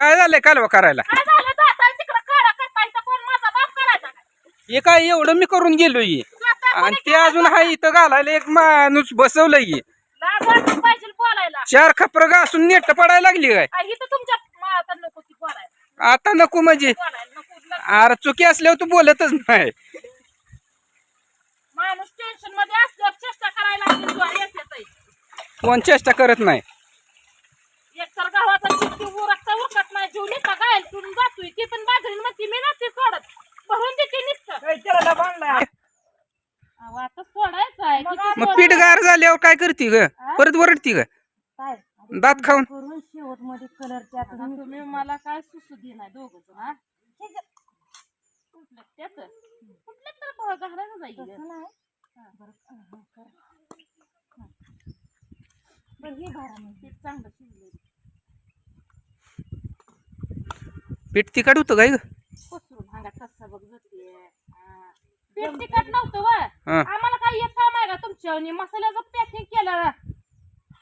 काय झालंय कालवा करायला? काय झालं जाताय तिकडं काळा करताय तर कोण माझा बाप करायचा काय? हे काय एवढं मी करून गेलोय स्वतः आणि कोणी ते अजून हाय इथं घालायला एक माणूस बसवलंय. लाज वाटली पाहिजे बोलायला. 4 खपर घासून नेट पडायला लागली काय? इथं तुमच्या आता नको ती बोलायला. आता नको म्हणजे बोलायला नको. अरे चुकी असल्यावर तू बोलतच नाही. माणूस टेन्शन मध्ये असल्यावर चेष्टा करायला लागली ज्वारी येते. कोण चेष्टा करत नाही. एकतर गावाचा चित्ती उरकत नाही जीव नुसता गायल तुडून जातोय ती पण बाजरी म्हणते मी नसते सोडत भरून देते नुसतं. आता सोडायचं आहे किती मग पीठ गार झाल्यावर काय करते ग? परत वरडती ग दात खाऊन? करून शेवट मध्ये कलर आता तुम्ही मला काय सुसू दे नाही दोघ जण हा कुठलं त्याच कुठलं तर बघा घालायला जाईल पीठ चांगलं शिजलं पीठ तिखट होतं काय ग? पसरून हांगा कसा बघ जाते पीठ तिखट नव्हतं व आम्हाला काय एक काम आहे का तुमच्या मसाल्याचं पॅकिंग केलं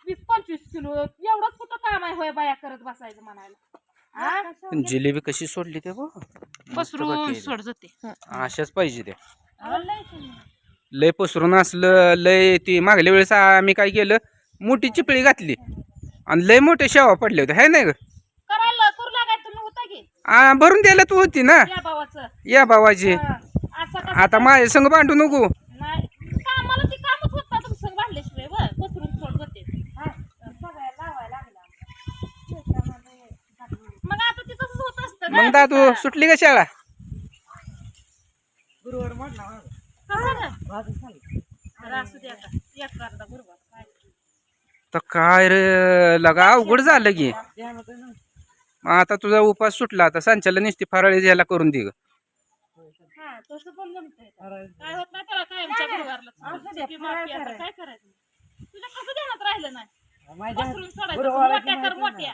20-25 किलो एवढंच कुठं काम आहे होय बाया करत बसायचं म्हणायला. जिलेबी कशी सोडली ते पसरून सोड जाते अशाच पाहिजे त्या. लय पसरून असलं लय ती मागल्या वेळेस आम्ही काय केलं मोठी चिपळी घातली आणि लय मोठे शेवा पडले होते हाय नाही ग? करायला करू लागायचं तुम्ही होता की भरून द्यायला तू होती ना या भावाचं या भावाची. असं कसं आता माझ्या संग भांडू नको. नाही कामाला ती कामच होत ना तुमचं वाढल्याशिवाय व पसरून सोड जाते मग आता ती तसंच होत असतं मग दादू सुटली का शाळा? कसं ना बरं असू दे आता एक अर्धा बरोबर काय तर काय रे लगा अवघड झालं की. मग आता तुझा उपास सुटला आता संचाला नुसती फराळी याला करून दे ग. हा तसं पण जमतंय काय होत नाही त्याला कायमच्या गुरुवारला काय करायचं तुझ्या कसं ध्यानात राहिलं नाही पसरून सोडायचं मोठ्या कर मोठ्या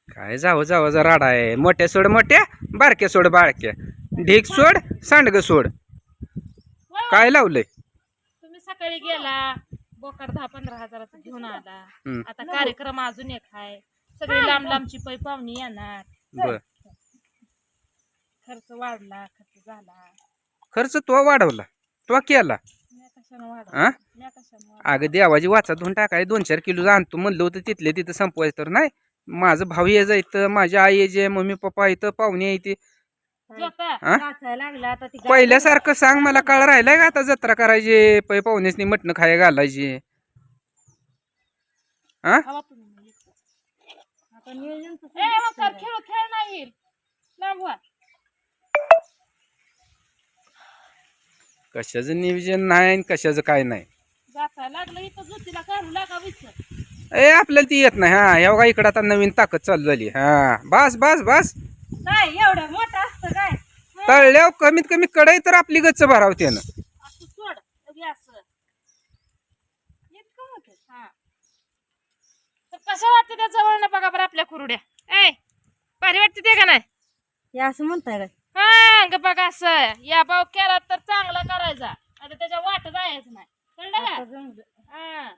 काय जावं जावं जा राडा आहे. मोठ्या सोड मोठ्या बारक्या सोड बारक्या ढीक सोड सांडग सोड. काय लावलंय? तुम्ही सकाळी गेला बोकड 10-15 हजाराचा घेऊन आला आता कार्यक्रम अजून एक आहे सगळी लांब लांबची पै पाहुणी येणार बर खर्च वाढला खर्च झाला. खर्च तो वाढवला तो केला. मी कशानं हा? वाढला मी कशानं वाढला अगं देवाची वाचा धुवून टाकाय 2-4 किलो आणतो म्हणलं होतं तिथले तिथं संपवायचं तर नाही. माझं भाऊ ये जायचं माझी आई यायचे मम्मी पप्पा येतं पाहुणे येते. जोता लागला आता ती पहिल्यासारखं सांग मला काळ राहिलाय का आता जत्रा करायची पै पाहुणेसनी मटण खायला घालायची? हा हवा तुम्ही आता नियोजन खेळ खेळ नाही लांब व्हा. कशाचं नियोजन नाही कशाचं काय नाही. जायला लागलं इथं जोतीला काढू लागा विसर आपल्याला ती येत नाही. हा या बघा इकडं आता नवीन ताकद चालू झाली. हा बस बस बस काय एवढं मोठं असतं काय तळल्यावर कमीत कमी कढई तर आपली गच्च भरावते ना. असं सोड असं इतकं मोठं हा तर कसं वाटतं त्या जवळ ना बघा बरं आपल्या कुरड्या ए भारी वाटते ते का नाही? हे असं म्हणताय काय? हा ग बघा असं या भाऊ केला तर चांगला करायचा आता त्याच्या वाट जायचं नाही कळलं का? हा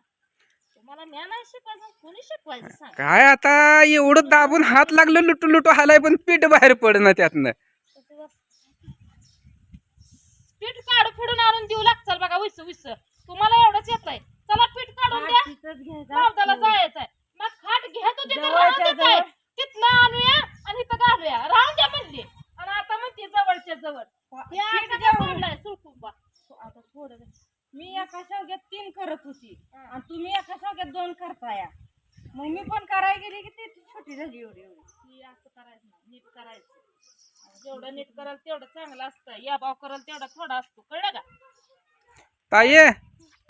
तुम्हाला ज्ञान आहे शिकवायचं कोणी शिकवायचं सांग. काय आता एवढं दाबून हात लागलं लुटू लुटू हालाय पण पीठ बाहेर पडणं त्यातनं. पीठ काढू फिडून आणून देऊ लागचाल बघा विस विस तुम्हाला एवढंच येत आहे. चला पीठ काढून द्या पावदाला जायचंय मग खाट घ्या तू तिथं तिथलं आणूया आणि इथं घालूया राहून द्या म्हणली आणि आता म्हणते जवळच्या जवळ आता थोडं मी एका शेवग्यात 3 करत होती आणि तुम्ही एका शेवग्यात 2 करताय. मग मी पण करायला गेली की ती छोटी झाली एवढी एवढी. असं करायचं नाही नीट करायचं जेवढं नीट कराल तेवढं चांगलं असतं या भाव कराल तेवढा थोडा असतो कळलं का? ताई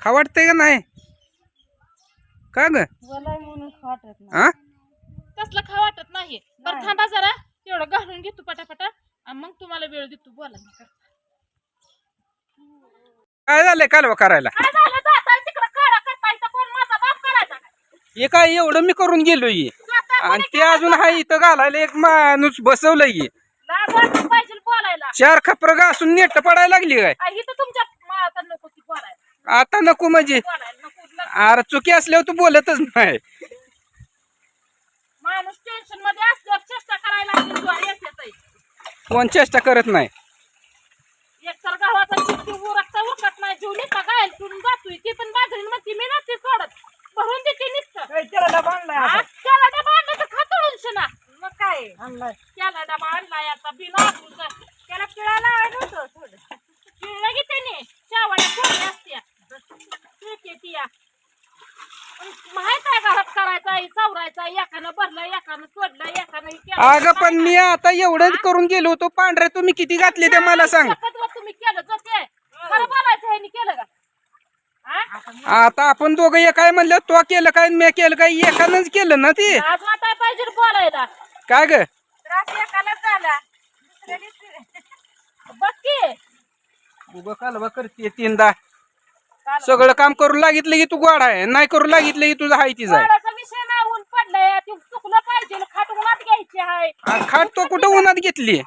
खा वाटतंय का नाही का ग? मला म्हणून वाटत नाही. हा तसलं खा वाटत नाही. बरं थांबा जरा तेवढं घालून घेतो पटापटा आणि मग तुम्हाला वेळ देतो बोला. काय झालंय कालवा करायला? काय झालं जाताय तिकडं काळा करताय तर कोण माझा बाप करायचा काय? हे काय एवढं मी करून गेलोय स्वतः आणि ते अजून हाय इथं घालायला एक माणूस बसवलंय. लाज वाटली पाहिजे बोलायला 4 खपर घासून नेट पडायला लागली काय? इथं तुमच्या आता नको ती बोलायला आता नको म्हणजे बोलायला नको अरे चुकी असल्यावर तू बोलतच नाही. माणूस टेन्शन मध्ये असल्यावर चेष्टा करायला लागली ज्वारी येते. कोण चेष्टा करत नाही. एकतर गावाचा चिठ्ठी उरकत नाही जीव नुसता गायल करून जातोय ती पण बाजरीन म्हणते मी नसते सोडत भरून देते नुसतं. त्याला डबा आणलाय हा? आता. त्याला डबा आणला तर खातोडून शिना. मग काय आणलाय त्याला डबा आणलाय आता बिना त्याला पिळायला आणलं होतं थोडं. पिळलं की त्याने चावड्या पोळी असत्या ठीक आहे ती या. माहित आहे घरात करायचा सावरायचा एकानं भरलं एकानं सोडलं एकानं हे केलं. अगं पण मी आता एवढं करून गेलो होतो. पांढरे तुम्ही किती घातले ते मला सांग. तुम्ही केलं जाते खरं बोलायचं ह्यानी केलं का? हा? आता आपण दोघं एक काय म्हणलं, तो केलं काय मी केलं काय, एकानंच केलं ना ते. आज वाटाय पाहिजे रे बोलायला. काय ग त्रास एकालाच झाला दुसऱ्याने बघ की उभं कालवा करते तीनदा. सगळं काम करू लागितलं की तू गोड आहे, नाही करू लागितलं की तुझं हाय तीच आहे. वाडाचा विषय नाही ऊन पडलाय ते चुकलं पाहिजे खाट उन्हात घ्यायची आहे. खाट तो कुठं उन्हात घेतली,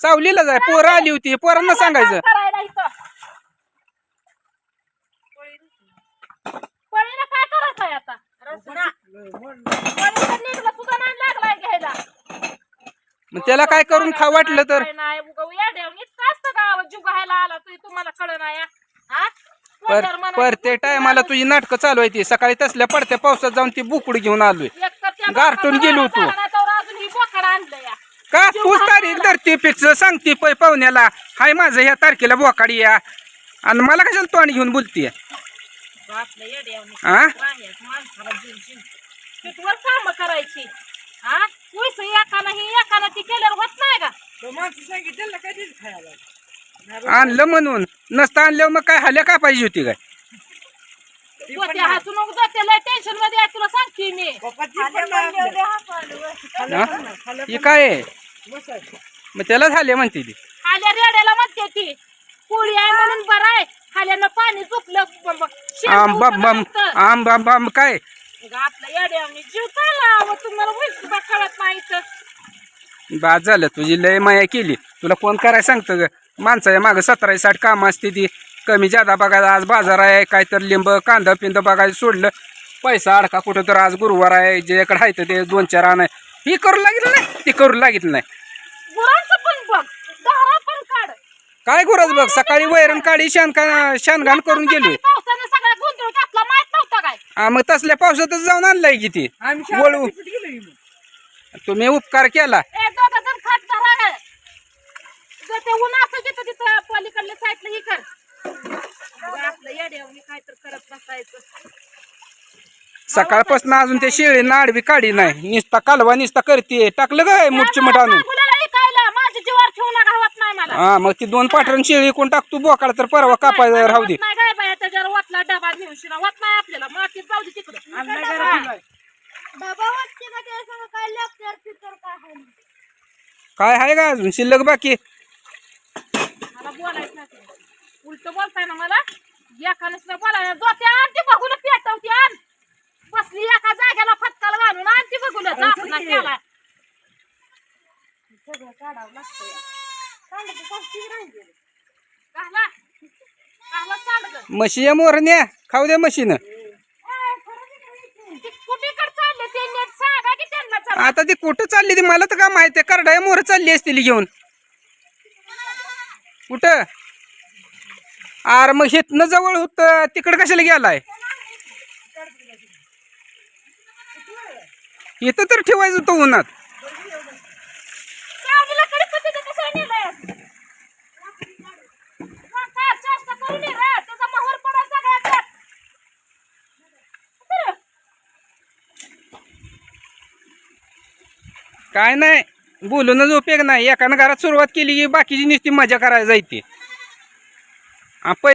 सावलीला जाय. पोरं आली होती, पोरांना सांगायचं. करायला इथं पळीला काय करायचं आहे आता? रसना पळीला निघलं सुद्धा नाही लागलाय घ्यायला. मग त्याला काय करून खा वाटलं तर. काय नाही उगा येड्यावरून इतकं असतं गावात जीव घायला आला तू तुम्हाला कळ नाही हा? परते टायमाला तुझी नाटकं चालू आहे ती. सकाळी तसल्या पडत्या पावसात जाऊन ती बुकुड घेऊन आलोय. गारठून गेलो होतो. अजून ही बोकडं आणलं या. का तूच तारीख धरते फिक्स सांगते पाहुण्याला हाय माझं ह्या तारखेला बोकाडी या, आणि मला कशाला तोंड घेऊन बोलतीये. आपलं येड्यावरून हा राहायचं माणसाला जीव जीव तिथवर काम करायची. हा पैसे एकानं ही एकानं ती केल्यावर होत नाही का? तो माणसं सांगितलं ना कधीच खायला आणलं म्हणून. नसतं आणल्यावर मग काय हाल्या का पाहिजे होती काय. होते हसून जाते लय टेन्शन मध्ये आहे तुला सांगते मी. हा? ही काय आहे? मग त्याला झाले म्हणते ती. खाल्या रेड्याला म्हणते ती पोळी आहे म्हणून बरं आहे. खाल्यानं पाणी चुकलं आम काय आपलं येड्यावरून जीव चालला तुम्हाला सुद्धा कळत नाही तर. बाद झालं, तुझी लय माया केली. तुला कोण करायला सांगतं ग. माणसाच्या मागं 17-60 कामं असते ती. कमी जादा बघायला आज बाजार आहे, काय तर लिंब कांदा पिंद बघायला सोडलं. पैसा अडका कुठं तर आज गुरुवार आहे, ज्याकडे आहे ते 2-4 आण ही करू लागितलं नाही, ती करू लागितलं नाही. गुरांचं पण बघ दारा पण काढ. काय गुराच बघ, सकाळी वैरण काढी शानघाण करून गेलोय. पावसानं सगळा गोंधळ टाकला माहित नव्हता काय? मग तसल्या पावसातच जाऊन आणलाय की ती वळू. तुम्ही उपकार केला. ए दोघं जण खाट धरा जर ते ऊन असं तिथं तिथं पलीकडल्या साईडला ही कर. आपलं येड्यावरून काय तर करत बसायचं. सकाळपासून अजून ते शेळीनं आडवी काढी नाही, निसता कालवा निसता करते. टाकलं काय मुठचिमट आणून. माझ्या जीवावर ठेवू नका हवत नाही मला. हा मग ती 2 पाठरण शेळी कोण टाकतो बोकाड तर परवा कापायला राहू दे. नाही काय बाया त्याच्यावर वाटला डबा घेऊन शिना होत नाही आपल्याला मातीत जाऊ दे तिकडं. डबा वाटते का त्यासंग काय लागते तर काय आहे का अजून शिल्लक बाकी. मला बोलायचं नाही उलट बोलताय ना मला. एकानेच बोलायला जोते आण ती बघून पेटवती आण बसली एका जागेला फटकाला घालून आण ती बघून आपला केला. सगळं काढावं लागतं म्हशी मोरण्या खाऊ द्या म्हशीनं. कुठेकडे चालले ते नीट सांगा की त्यांना चला. आता ती कुठं चालली ती मला तर काय माहिती. करडाया मोर चालली असतील घेऊन कुठं. आर मग हेतनं जवळ होत तिकडं कशाला गेलाय. इथं तर ठेवायचं होतं उन्हात. सावलीला कडीपत्त्याचं कसं नेलंय? काय चेष्टा करू नये रे. त्याचा मोहर पडा सगळ्यात. काय नाही बोलूनच उपयोग नाही. एकानं घरात सुरुवात केली की बाकीची नुसती मजा करायला जायची.